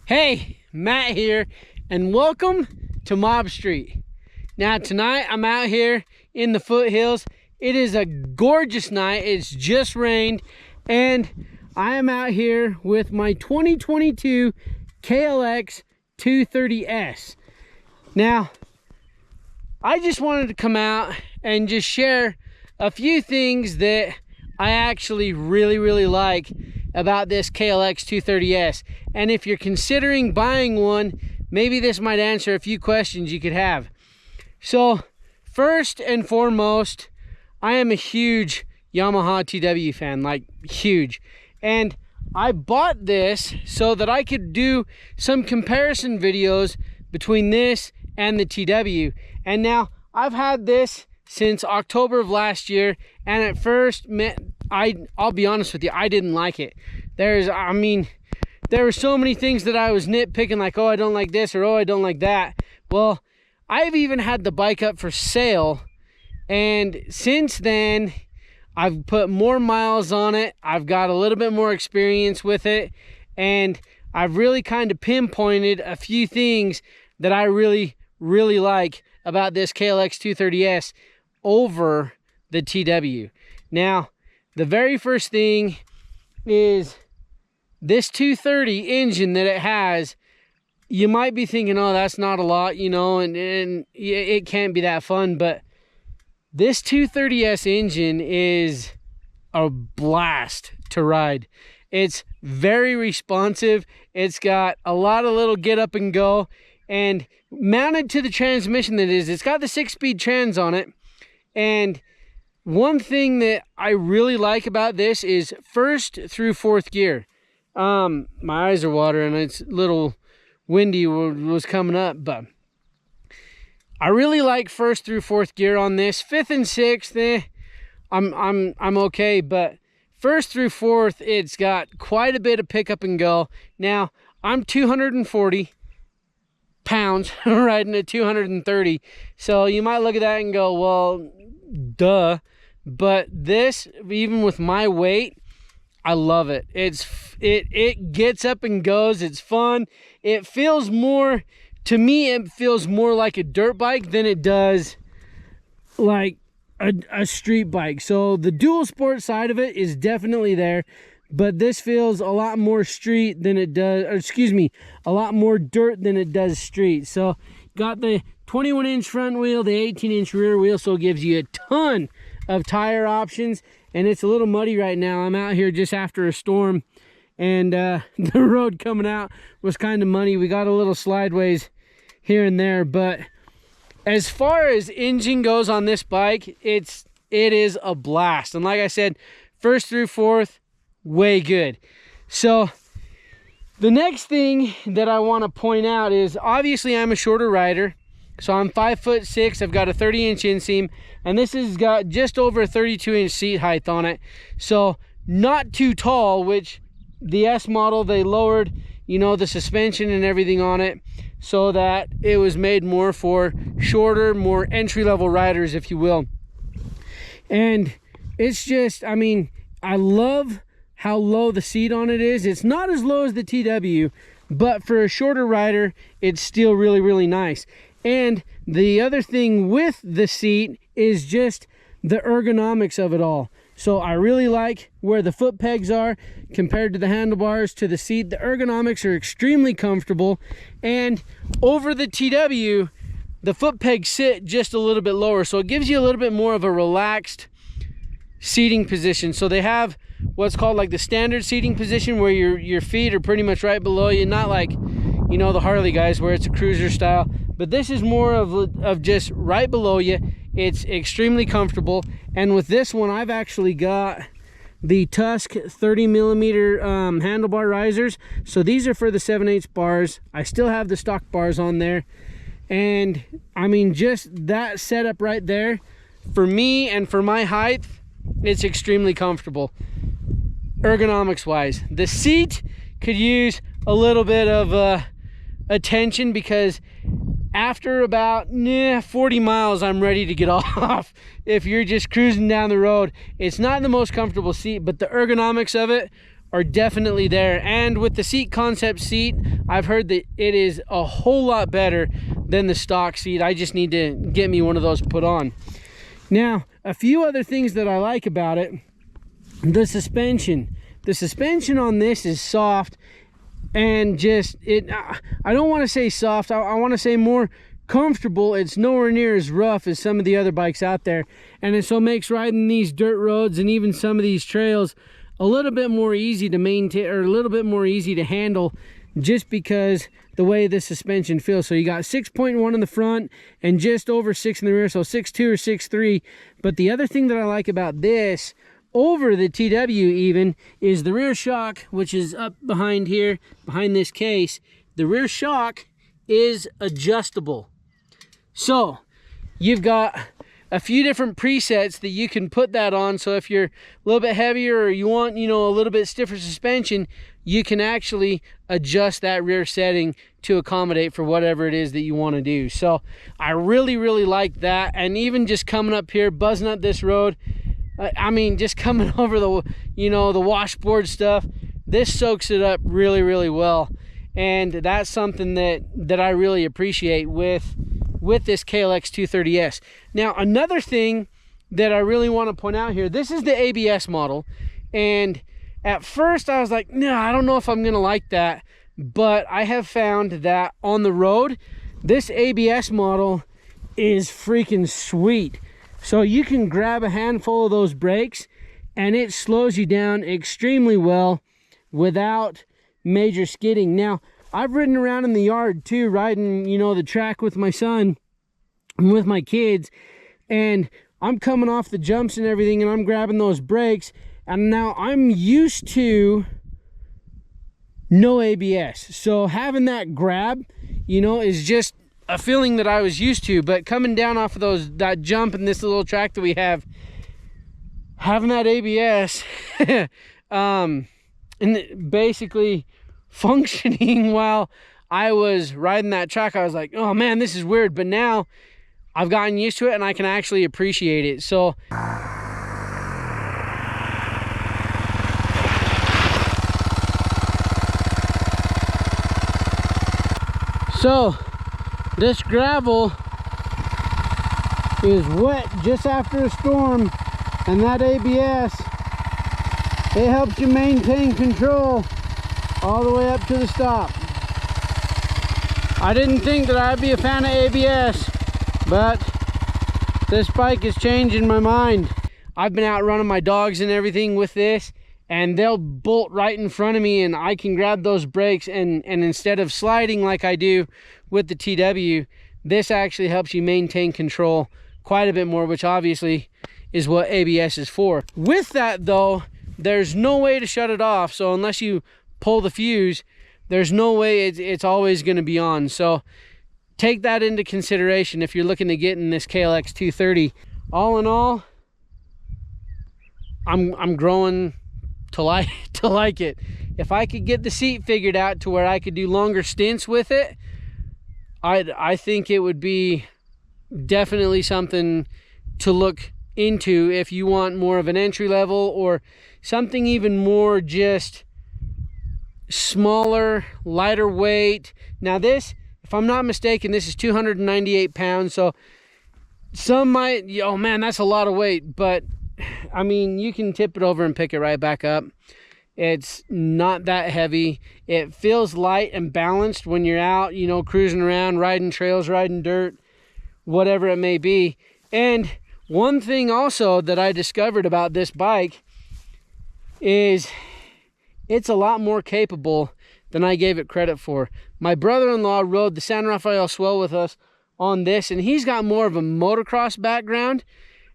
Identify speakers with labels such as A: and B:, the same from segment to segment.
A: Hey, Matt here, and welcome to Mob Street. Now tonight I'm out here in the foothills. It is a gorgeous night. It's just rained, and I am out here with my 2022 KLX230S. Now, I just wanted to come out and just share a few things that I actually really like about this KLX230S. And if you're considering buying one, maybe this might answer a few questions you could have. So first and foremost, I am a huge Yamaha TW fan, like huge. And I bought this so that I could do some comparison videos between this and the TW. And now I've had this since October of last year, and at first, I'll be honest with you, I didn't like it. There were so many things that I was nitpicking, like, oh, I don't like this, or oh, I don't like that. Well, I've even had the bike up for sale, and since then, I've put more miles on it. I've got a little bit more experience with it, and I've really kind of pinpointed a few things that I really like about this KLX230S over the TW. Now, the very first thing is this 230 engine that it has. You might be thinking, oh, that's not a lot, you know, and it can't be that fun, but this 230S engine is a blast to ride. It's very responsive. It's got a lot of little get up and go, and mounted to the transmission that is, it's got the 6-speed trans on it. And one thing that I really like about this is first through fourth gear. My eyes are watering. It's a little windy was coming up, but I really like first through fourth gear on this. Fifth and sixth, I'm okay, but first through fourth, it's got quite a bit of pick up and go. Now, I'm 240 pounds riding a 230, so you might look at that and go, well, duh. But this, even with my weight, I love it. It gets up and goes. It's fun. It feels more, to me, it feels more like a dirt bike than it does like a street bike. So the dual sport side of it is definitely there, but this feels a lot more street than it does, or excuse me, a lot more dirt than it does street. So got the 21-inch front wheel, the 18-inch rear wheel, so it gives you a ton of tire options. And it's a little muddy right now. I'm out here just after a storm, and the road coming out was kind of muddy. We got a little slideways here and there, but as far as engine goes on this bike, it is a blast. And like I said, first through fourth, way good. So the next thing that I want to point out is, obviously I'm a shorter rider. So I'm 5'6". I've got a 30-inch inseam, and this has got just over a 32-inch seat height on it. So not too tall, which the S model, they lowered, you know, the suspension and everything on it so that it was made more for shorter, more entry-level riders, if you will. And it's just, I mean, I love how low the seat on it is. It's not as low as the TW, but for a shorter rider, it's still really nice. And the other thing with the seat is just the ergonomics of it all. So I really like where the foot pegs are compared to the handlebars to the seat. The ergonomics are extremely comfortable. And over the TW, the foot pegs sit just a little bit lower. So it gives you a little bit more of a relaxed seating position. So they have what's called like the standard seating position, where your feet are pretty much right below you. Not like, you know, the Harley guys where it's a cruiser style. But this is more of just right below you. It's extremely comfortable. And with this one, I've actually got the Tusk 30mm handlebar risers. So these are for the 7/8 bars. I still have the stock bars on there. And I mean, just that setup right there, for me and for my height, it's extremely comfortable. Ergonomics wise, the seat could use a little bit of attention, because after about 40 miles, I'm ready to get off. If you're just cruising down the road, it's not the most comfortable seat, but the ergonomics of it are definitely there. And with the seat concept seat, I've heard that it is a whole lot better than the stock seat. I just need to get me one of those put on. Now, a few other things that I like about it: the suspension. The suspension on this is soft, and just I don't want to say soft, I want to say more comfortable. It's nowhere near as rough as some of the other bikes out there, and it so makes riding these dirt roads and even some of these trails a little bit more easy to maintain, or a little bit more easy to handle, just because the way the suspension feels. So you got 6.1 in the front and just over 6 in the rear, so 6.2 or 6.3. But the other thing that I like about this over the TW even is the rear shock, which is up behind here, behind this case. The rear shock is adjustable. So you've got a few different presets that you can put that on. So if you're a little bit heavier, or you want, you know, a little bit stiffer suspension, you can actually adjust that rear setting to accommodate for whatever it is that you want to do. So I really, really like that. And even just coming up here, buzzing up this road, I mean, just coming over the, you know, the washboard stuff, this soaks it up really, really well. And that's something that I really appreciate with this KLX230S. Now, another thing that I really want to point out here, this is the ABS model, and at first I was like, no, I don't know if I'm gonna like that, but I have found that on the road, this ABS model is freaking sweet. So you can grab a handful of those brakes and it slows you down extremely well without major skidding. Now, I've ridden around in the yard too, riding, you know, the track with my son and with my kids, and I'm coming off the jumps and everything, and I'm grabbing those brakes, and now I'm used to no ABS. So having that grab, you know, is just a feeling that I was used to. But coming down off of that jump and this little track that we have, having that ABS and basically functioning while I was riding that track, I was like, oh man, this is weird. But now I've gotten used to it and I can actually appreciate it. So this gravel is wet just after a storm, and that ABS, it helps you maintain control all the way up to the stop. I didn't think that I'd be a fan of ABS, but this bike is changing my mind. I've been out running my dogs and everything with this, and they'll bolt right in front of me, and I can grab those brakes, and instead of sliding like I do with the TW, this actually helps you maintain control quite a bit more, which obviously is what ABS is for. With that though, there's no way to shut it off. So unless you pull the fuse, there's no way it's always going to be on. So take that into consideration if you're looking to get in this KLX 230. All in all, I'm growing to like it. If I could get the seat figured out to where I could do longer stints with it, I think it would be definitely something to look into if you want more of an entry level, or something even more just smaller, lighter weight. Now this, if I'm not mistaken, this is 298 pounds. So some might, oh man, that's a lot of weight, but I mean, you can tip it over and pick it right back up. It's not that heavy. It feels light and balanced when you're out, you know, cruising around, riding trails, riding dirt, whatever it may be. And one thing also that I discovered about this bike is it's a lot more capable than I gave it credit for. My brother-in-law rode the San Rafael Swell with us on this, and he's got more of a motocross background,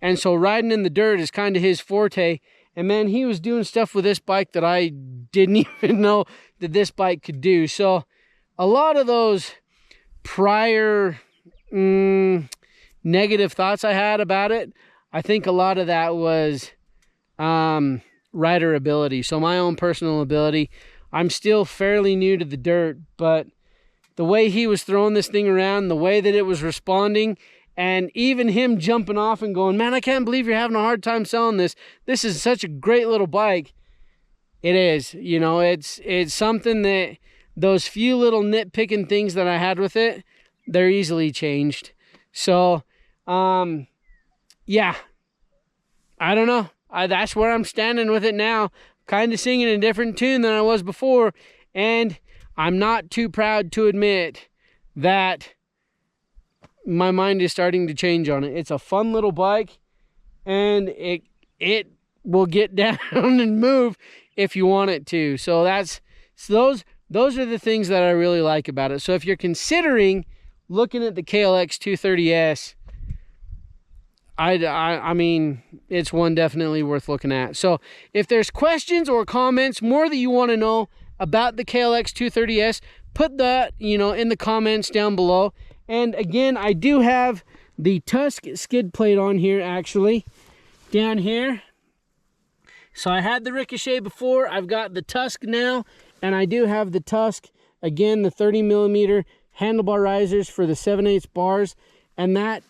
A: and so riding in the dirt is kind of his forte. And man, he was doing stuff with this bike that I didn't even know that this bike could do. So a lot of those prior negative thoughts I had about it, I think a lot of that was rider ability. So my own personal ability. I'm still fairly new to the dirt, but the way he was throwing this thing around, the way that it was responding, and even him jumping off and going, man, I can't believe you're having a hard time selling this. This is such a great little bike. It is, you know, it's something that those few little nitpicking things that I had with it, they're easily changed. So, yeah, I don't know. That's where I'm standing with it now. Kind of singing a different tune than I was before. And I'm not too proud to admit that my mind is starting to change on it. It's a fun little bike, and it will get down and move if you want it to. So those are the things that I really like about it. So if you're considering looking at the KLX230S, I mean, it's one definitely worth looking at. So if there's questions or comments, more that you want to know about the KLX230S, put that, you know, in the comments down below. And again, I do have the Tusk skid plate on here, actually, down here. So I had the Ricochet before, I've got the Tusk now, and I do have the Tusk, again, the 30mm handlebar risers for the 7/8 bars. And that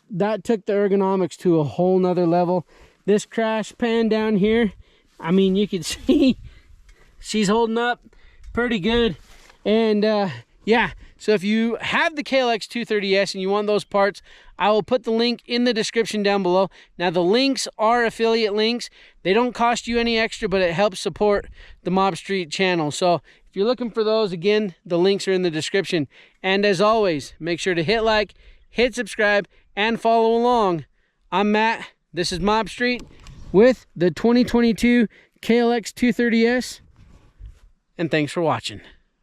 A: took the ergonomics to a whole nother level. This crash pan down here, I mean, you can see she's holding up pretty good. And yeah, so if you have the KLX230S and you want those parts, I will put the link in the description down below. Now, the links are affiliate links. They don't cost you any extra, but it helps support the Mob Street channel. So if you're looking for those, again, the links are in the description. And as always, make sure to hit like, hit subscribe, and follow along. I'm Matt. This is Mob Street with the 2022 KLX230S. And thanks for watching.